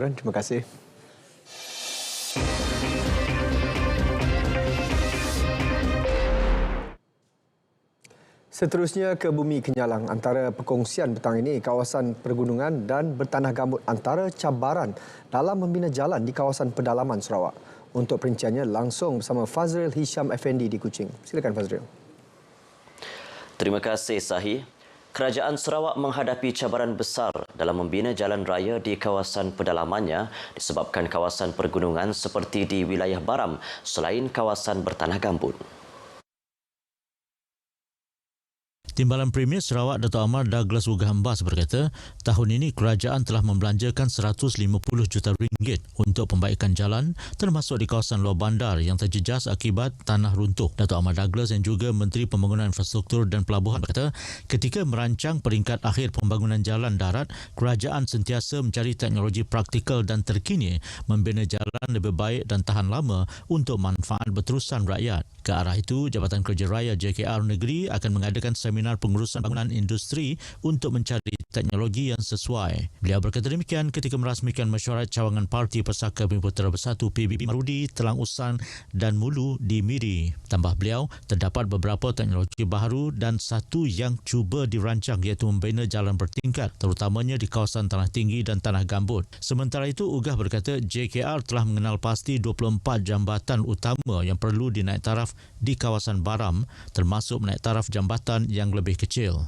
Terima kasih. Seterusnya ke Bumi Kenyalang. Antara perkongsian petang ini, kawasan pergunungan dan bertanah gambut antara cabaran dalam membina jalan di kawasan pedalaman Sarawak. Untuk perinciannya langsung bersama Fazril Hisham Effendi di Kuching. Silakan Fazril. Terima kasih Sahi. Kerajaan Sarawak menghadapi cabaran besar dalam membina jalan raya di kawasan pedalamannya disebabkan kawasan pergunungan seperti di wilayah Baram selain kawasan bertanah gambut. Timbalan Premier Sarawak Dato' Amar Douglas Wugahambas berkata, tahun ini kerajaan telah membelanjakan 150 juta ringgit untuk pembaikan jalan termasuk di kawasan luar bandar yang terjejas akibat tanah runtuh. Dato' Amar Douglas yang juga Menteri Pembangunan Infrastruktur dan Pelabuhan berkata, ketika merancang peringkat akhir pembangunan jalan darat, kerajaan sentiasa mencari teknologi praktikal dan terkini membina jalan lebih baik dan tahan lama untuk manfaat berterusan rakyat. Ke arah itu, Jabatan Kerja Raya JKR Negeri akan mengadakan seminar pengurusan bangunan industri untuk mencari teknologi yang sesuai. Beliau berkata demikian ketika merasmikan mesyuarat cawangan Parti Persaka Bumi-Putera Bersatu PBB Marudi, Telang Usan dan Mulu di Miri. Tambah beliau, terdapat beberapa teknologi baharu dan satu yang cuba dirancang iaitu membina jalan bertingkat terutamanya di kawasan tanah tinggi dan tanah gambut. Sementara itu, Ugah berkata JKR telah mengenal pasti 24 jambatan utama yang perlu dinaik taraf di kawasan Baram termasuk menaik taraf jambatan yang lebih kecil.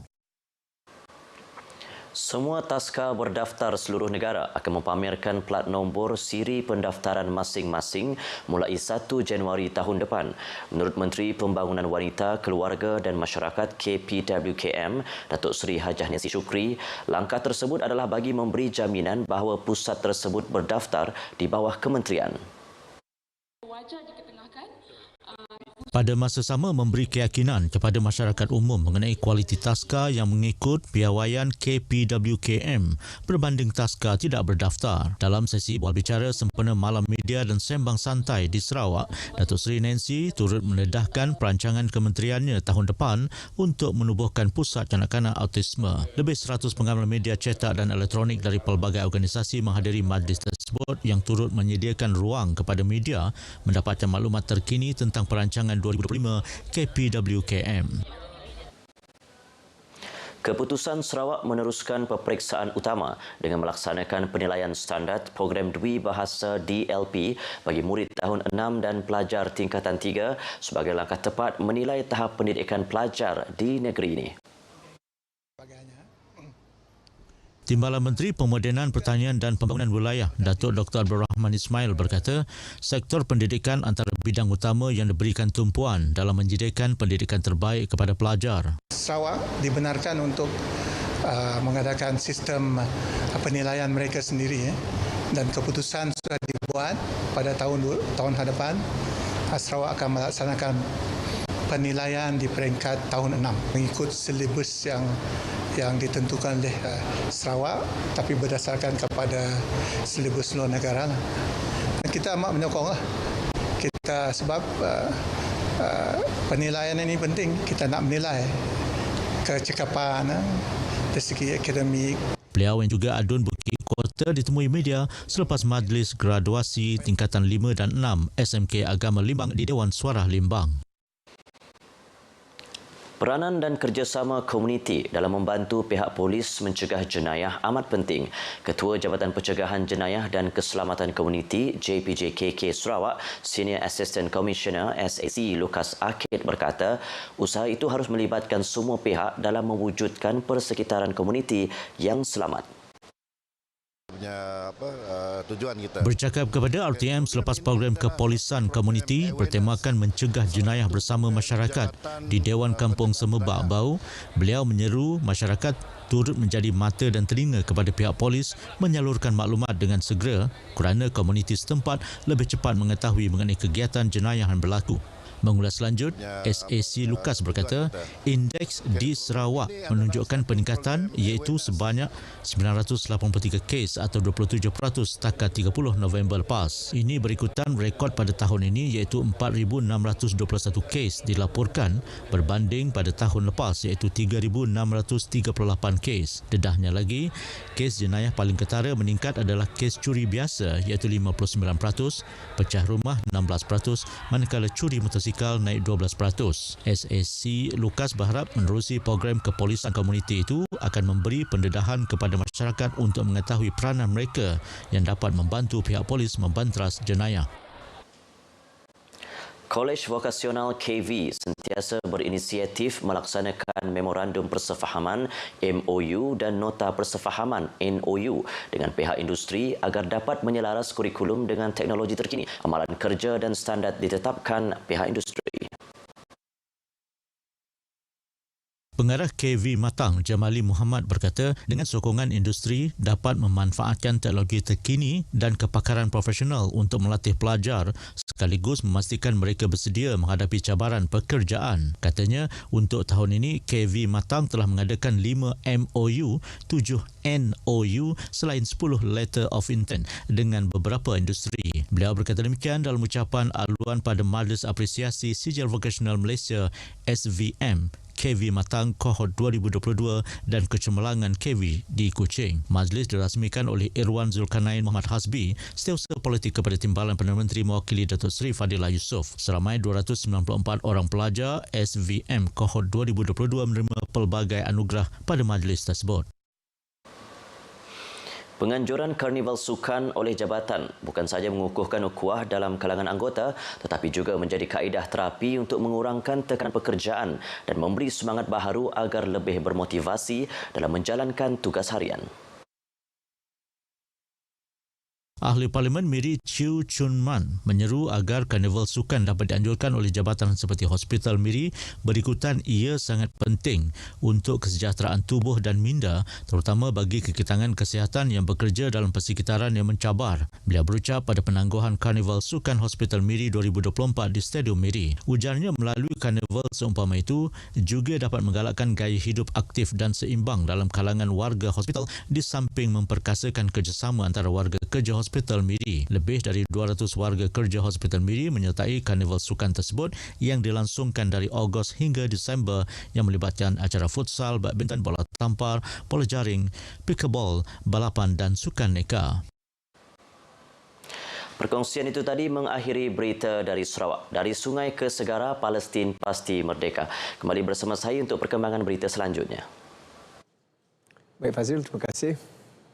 Semua taska berdaftar seluruh negara akan mempamerkan plat nombor siri pendaftaran masing-masing mulai 1 Januari tahun depan. Menurut Menteri Pembangunan Wanita, Keluarga dan Masyarakat KPWKM, Datuk Seri Hajah Nancy Shukri, langkah tersebut adalah bagi memberi jaminan bahawa pusat tersebut berdaftar di bawah kementerian. Pada masa sama memberi keyakinan kepada masyarakat umum mengenai kualiti taska yang mengikut piawaian KPWKM berbanding taska tidak berdaftar. Dalam sesi bual bicara sempena Malam Media dan Sembang Santai di Sarawak, Datuk Seri Nancy turut mendedahkan perancangan kementeriannya tahun depan untuk menubuhkan pusat kanak-kanak autisme. Lebih 100 pengamal media cetak dan elektronik dari pelbagai organisasi menghadiri majlis tersebut yang turut menyediakan ruang kepada media mendapatkan maklumat terkini tentang perancangan 2025 KPWKM. Keputusan Sarawak meneruskan peperiksaan utama dengan melaksanakan penilaian standard program Dwi Bahasa DLP bagi murid tahun 6 dan pelajar tingkatan 3 sebagai langkah tepat menilai tahap pendidikan pelajar di negeri ini. Timbalan Menteri Pemodenan Pertanian dan Pembangunan Wilayah Datuk Dr. Abdul Rahman Ismail berkata, sektor pendidikan antara bidang utama yang diberikan tumpuan dalam menyediakan pendidikan terbaik kepada pelajar. Sarawak dibenarkan untuk mengadakan sistem penilaian mereka sendiri dan keputusan sudah dibuat pada tahun hadapan. Sarawak akan melaksanakan penilaian di peringkat tahun 6 mengikut silibus yang ditentukan oleh Sarawak tapi berdasarkan kepada silibus luar negara. Kita amat menyokonglah. Kita sebab penilaian ini penting. Kita nak menilai kecekapan dari segi akademik. Beliau yang juga adun Bukit Kota ditemui media selepas majlis graduasi tingkatan 5 dan 6 SMK Agama Limbang di Dewan Suara Limbang. Peranan dan kerjasama komuniti dalam membantu pihak polis mencegah jenayah amat penting. Ketua Jabatan Pencegahan Jenayah dan Keselamatan Komuniti JPJKK Sarawak, Senior Assistant Commissioner SAC Lukas Akid berkata, usaha itu harus melibatkan semua pihak dalam mewujudkan persekitaran komuniti yang selamat. Tujuan kita. Bercakap kepada RTM selepas program kepolisan komuniti bertemakan mencegah jenayah bersama masyarakat di Dewan Kampung Semebak Bau, beliau menyeru masyarakat turut menjadi mata dan telinga kepada pihak polis menyalurkan maklumat dengan segera kerana komuniti setempat lebih cepat mengetahui mengenai kegiatan jenayah yang berlaku. Mengulas lanjut, SAC Lukas berkata, indeks di Sarawak menunjukkan peningkatan iaitu sebanyak 983 kes atau 27% setakat 30 November lepas. Ini berikutan rekod pada tahun ini iaitu 4,621 kes dilaporkan berbanding pada tahun lepas iaitu 3,638 kes. Dedahnya lagi, kes jenayah paling ketara meningkat adalah kes curi biasa iaitu 59%, pecah rumah 16%, manakala curi motosikal naik 12%. SAC Lukas berharap menerusi program kepolisian komuniti itu akan memberi pendedahan kepada masyarakat untuk mengetahui peranan mereka yang dapat membantu pihak polis membantras jenayah. Kolej Vokasional KV sentiasa berinisiatif melaksanakan Memorandum Persefahaman MOU dan Nota Persefahaman NOU dengan pihak industri agar dapat menyelaras kurikulum dengan teknologi terkini, amalan kerja dan standard ditetapkan pihak industri. Pengarah KV Matang Jamali Muhammad berkata, dengan sokongan industri dapat memanfaatkan teknologi terkini dan kepakaran profesional untuk melatih pelajar sekaligus memastikan mereka bersedia menghadapi cabaran pekerjaan. Katanya, untuk tahun ini KV Matang telah mengadakan 5 MOU, 7 NOU selain 10 Letter of Intent dengan beberapa industri. Beliau berkata demikian dalam ucapan aluan pada Majlis Apresiasi Sijil Vokasional Malaysia SVM KV Matang Kohort 2022 dan Kecemerlangan KV di Kuching. Majlis dirasmikan oleh Irwan Zulkarnain Muhammad Hasbi, Setiausaha Politik kepada Timbalan Perdana Menteri mewakili Datuk Seri Fadilah Yusof. Seramai 294 orang pelajar SVM Kohort 2022 menerima pelbagai anugerah pada majlis tersebut. Penganjuran Karnival Sukan oleh jabatan bukan sahaja mengukuhkan ukhuwah dalam kalangan anggota tetapi juga menjadi kaedah terapi untuk mengurangkan tekanan pekerjaan dan memberi semangat baharu agar lebih bermotivasi dalam menjalankan tugas harian. Ahli Parlimen Miri Chew Chun Man menyeru agar karnival sukan dapat dianjurkan oleh jabatan seperti Hospital Miri berikutan ia sangat penting untuk kesejahteraan tubuh dan minda terutama bagi kekitangan kesihatan yang bekerja dalam persekitaran yang mencabar. Beliau berucap pada penangguhan Karnival Sukan Hospital Miri 2024 di Stadium Miri. Ujarnya melalui karnival seumpama itu juga dapat menggalakkan gaya hidup aktif dan seimbang dalam kalangan warga hospital di samping memperkasakan kerjasama antara warga kerja Hospital Miri. Lebih dari 200 warga kerja Hospital Miri menyertai karnival sukan tersebut yang dilangsungkan dari Ogos hingga Disember yang melibatkan acara futsal, badminton, bola tampar, bola jaring, pickleball, balapan dan sukan neka. Perkongsian itu tadi mengakhiri berita dari Sarawak. Dari sungai ke segara, Palestin pasti merdeka. Kembali bersama saya untuk perkembangan berita selanjutnya. Baik Fazil, terima kasih.